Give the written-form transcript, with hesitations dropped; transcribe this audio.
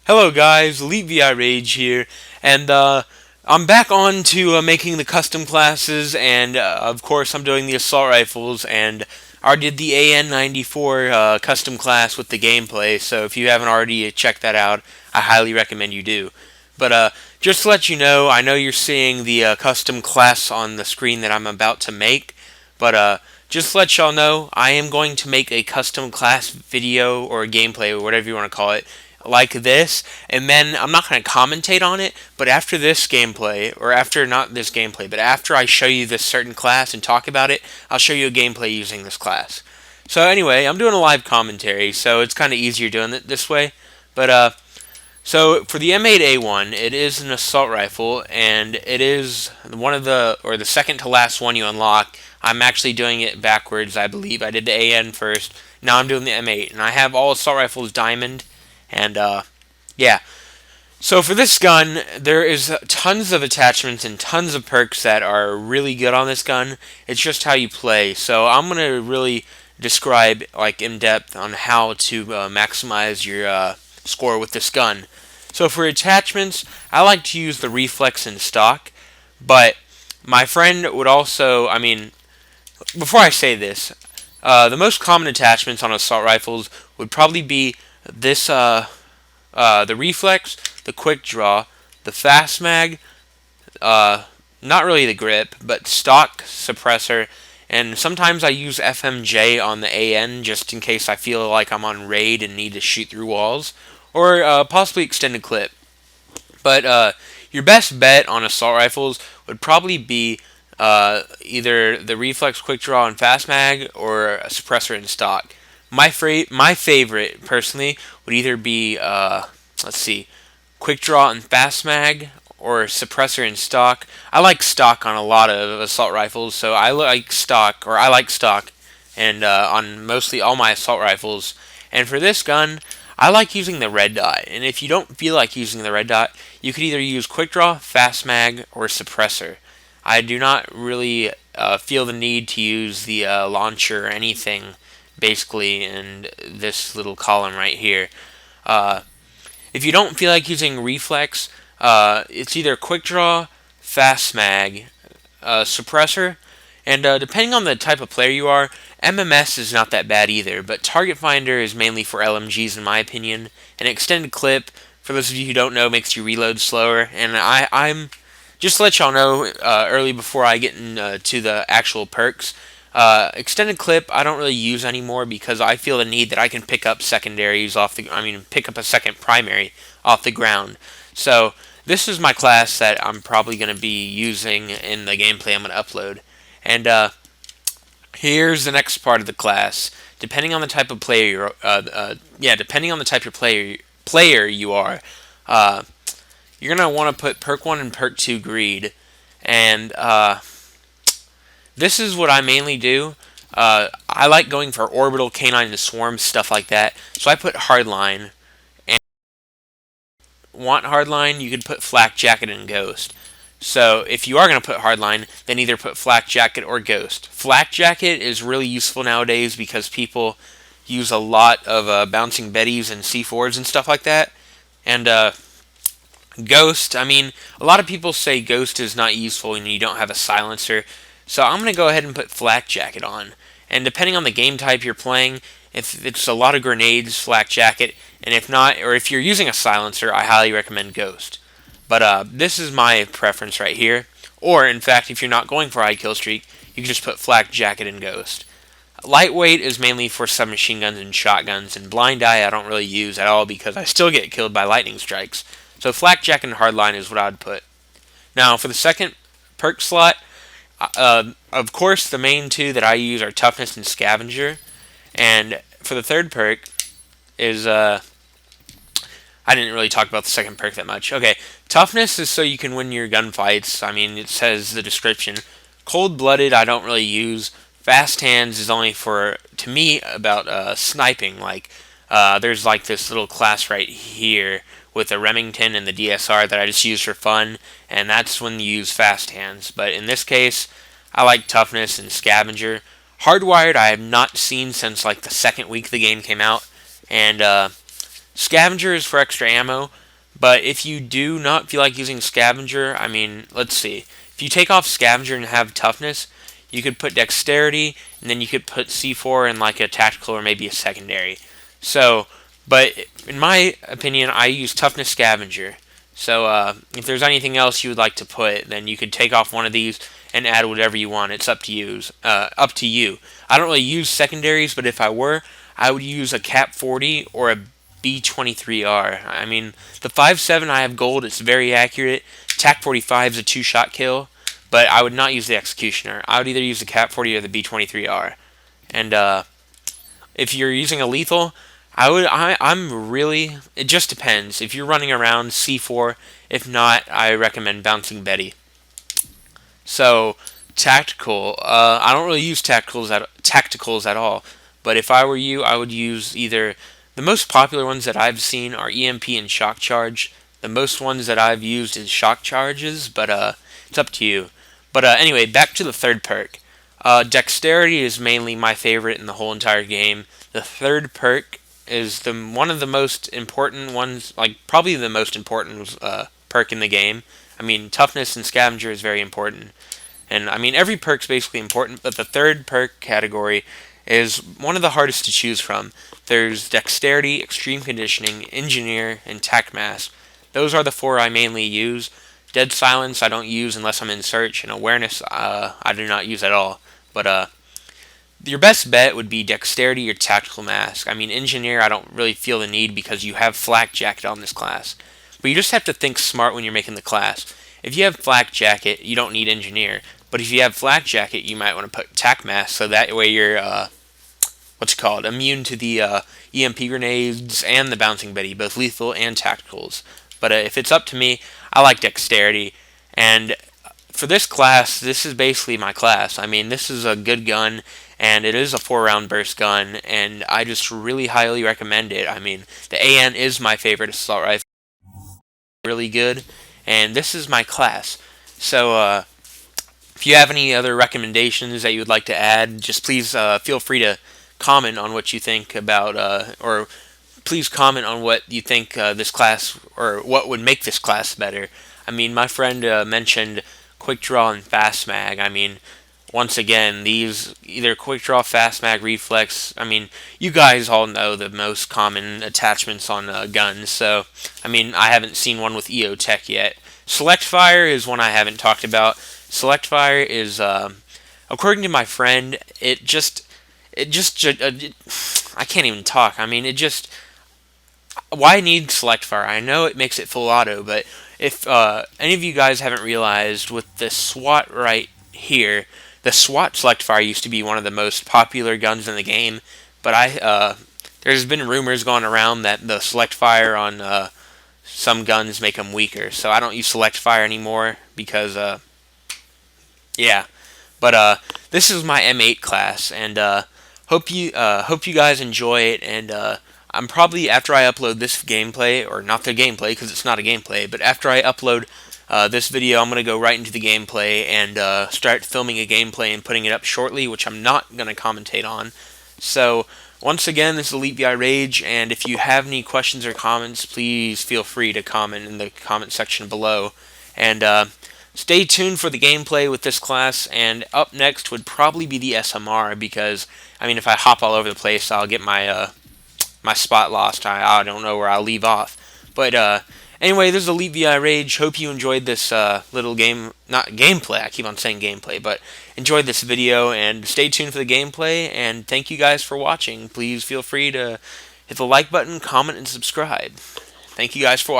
Hello guys, Elite VI Rage here, and I'm back on to making the custom classes, and of course I'm doing the assault rifles, and I already did the AN94 custom class with the gameplay, so if you haven't already checked that out, I highly recommend you do. But just to let you know, I know you're seeing the custom class on the screen that I'm about to make, but just to let y'all know, I am going to make a custom class video or gameplay or whatever you want to call it like this, and then I'm not going to commentate on it, but after this gameplay, or after not this gameplay, but after I show you this certain class and talk about it, I'll show you a gameplay using this class. So anyway, I'm doing a live commentary, so it's kind of easier doing it this way. But so for the M8A1, it is an assault rifle, and it is one of the second to last one you unlock. I'm actually doing it backwards, I believe. I did the AN first. Now I'm doing the M8, and I have all assault rifles diamond. And yeah. So for this gun, there is tons of attachments and tons of perks that are really good on this gun. It's just how you play. So I'm gonna really describe like in depth on how to maximize your score with this gun. So for attachments, I like to use the reflex in stock, but my friend would also, before I say this, the most common attachments on assault rifles would probably be this the reflex, the quick draw, the fast mag, not really the grip, but stock suppressor, and sometimes I use FMJ on the AN just in case I feel like I'm on raid and need to shoot through walls, or possibly extended clip. But your best bet on assault rifles would probably be either the reflex, quick draw, and fast mag, or a suppressor in stock. My favorite personally would either be let's see, quick draw and fast mag, or suppressor in stock. I like stock on a lot of assault rifles, so I like stock, and on mostly all my assault rifles. And for this gun, I like using the red dot. And if you don't feel like using the red dot, you could either use quick draw, fast mag, or suppressor. I do not really feel the need to use the launcher or anything basically in this little column right here. Uh, if you don't feel like using reflex, it's either quick draw, fast mag, suppressor, and depending on the type of player you are, MMS is not that bad either, but target finder is mainly for LMGs in my opinion. An extended clip, for those of you who don't know, makes you reload slower, and I'm just to let y'all know early before I get into the actual perks. Extended clip I don't really use anymore because I feel the need that I can pick up secondaries pick up a second primary off the ground. So this is my class that I'm probably going to be using in the gameplay I'm going to upload. And here's the next part of the class. Depending on the type of depending on the type of player you are, you're gonna want to put perk 1 and perk 2 greed, and this is what I mainly do. I like going for orbital, canine, and swarm, stuff like that. So I put hardline. And want hardline, you could put flak jacket and ghost. So if you are going to put hardline, then either put flak jacket or ghost. Flak jacket is really useful nowadays because people use a lot of bouncing betties and C4s and stuff like that. And ghost, a lot of people say ghost is not useful when you don't have a silencer. So I'm going to go ahead and put flak jacket on. And depending on the game type you're playing, if it's a lot of grenades, flak jacket, and if not, or if you're using a silencer, I highly recommend ghost. But this is my preference right here. Or, in fact, if you're not going for high kill streak, you can just put flak jacket and ghost. Lightweight is mainly for submachine guns and shotguns, and blind eye I don't really use at all because I still get killed by lightning strikes. So flak jacket and hardline is what I'd put. Now, for the second perk slot, of course, the main two that I use are toughness and scavenger. And for the third perk is I didn't really talk about the second perk that much. Okay, toughness is so you can win your gunfights. It says the description. Cold-blooded I don't really use. Fast hands is only for, to me, about sniping. There's like this little class right here with the Remington and the DSR that I just use for fun, and that's when you use fast hands. But in this case, I like toughness and scavenger. Hardwired I have not seen since like the second week the game came out, and Scavenger is for extra ammo, but if you do not feel like using Scavenger, I mean, let's see. If you take off Scavenger and have Toughness, you could put Dexterity, and then you could put C4 in like a tactical or maybe a secondary. So, but in my opinion, I use Toughness Scavenger. So, if there's anything else you would like to put, then you could take off one of these and add whatever you want. It's up to you. Up to you. I don't really use secondaries, but if I were, I would use a Cap 40 or a B23R. I mean, the 5.7 I have gold. It's very accurate. TAC 45 is a two-shot kill, but I would not use the Executioner. I would either use the Cap 40 or the B23R. And if you're using a lethal, I'm really. It just depends. If you're running around C4, if not, I recommend Bouncing Betty. So tactical. I don't really use tacticals at all. But if I were you, I would use either the most popular ones that I've seen are EMP and Shock Charge. The most ones that I've used is Shock Charges, but it's up to you. But anyway, back to the third perk. Dexterity is mainly my favorite in the whole entire game. The third perk is one of the most important ones, like probably the most important perk in the game. I mean, toughness and scavenger is very important. And I mean, every perk's basically important, but the third perk category is one of the hardest to choose from. There's dexterity, extreme conditioning, engineer, and tac mask. Those are the four I mainly use. Dead silence I don't use unless I'm in search, and awareness I do not use at all. But your best bet would be dexterity or tactical mask. I mean, engineer I don't really feel the need because you have flak jacket on this class. But you just have to think smart when you're making the class. If you have flak jacket, you don't need engineer. But if you have flak jacket, you might want to put tac mask so that way you're immune to the EMP grenades and the bouncing Betty, both lethal and tacticals. But if it's up to me, I like dexterity, and for this class, this is basically my class. I mean, this is a good gun, and it is a 4-round burst gun, and I just really highly recommend it. I mean, the AN is my favorite assault rifle, really good, and this is my class. So, if you have any other recommendations that you would like to add, just please feel free to comment on what you think about, or please comment on what you think this class, or what would make this class better. I mean, my friend mentioned quick draw and fast mag. I mean, once again, these either quick draw, fast mag, reflex. I mean, you guys all know the most common attachments on guns. So, I mean, I haven't seen one with EO Tech yet. Select fire is one I haven't talked about. Select fire is, according to my friend, I can't even talk. I mean, why need select fire? I know it makes it full auto, but if any of you guys haven't realized, with the SWAT right here, the SWAT select fire used to be one of the most popular guns in the game, but there's been rumors going around that the select fire on some guns make them weaker, so I don't use select fire anymore because yeah. But this is my M8 class, and hope you guys enjoy it. And I'm probably, after I upload this gameplay, or not the gameplay because it's not a gameplay, but after I upload this video, I'm gonna go right into the gameplay and start filming a gameplay and putting it up shortly, which I'm not gonna commentate on. So once again, this is Elite VI Rage, and if you have any questions or comments, please feel free to comment in the comment section below. And stay tuned for the gameplay with this class, and up next would probably be the SMR, because, I mean, if I hop all over the place, I'll get my my spot lost. I don't know where I'll leave off. But anyway, this is Elite VI Rage. Hope you enjoyed this little not gameplay, I keep on saying gameplay, but enjoyed this video, and stay tuned for the gameplay, and thank you guys for watching. Please feel free to hit the like button, comment, and subscribe. Thank you guys for watching.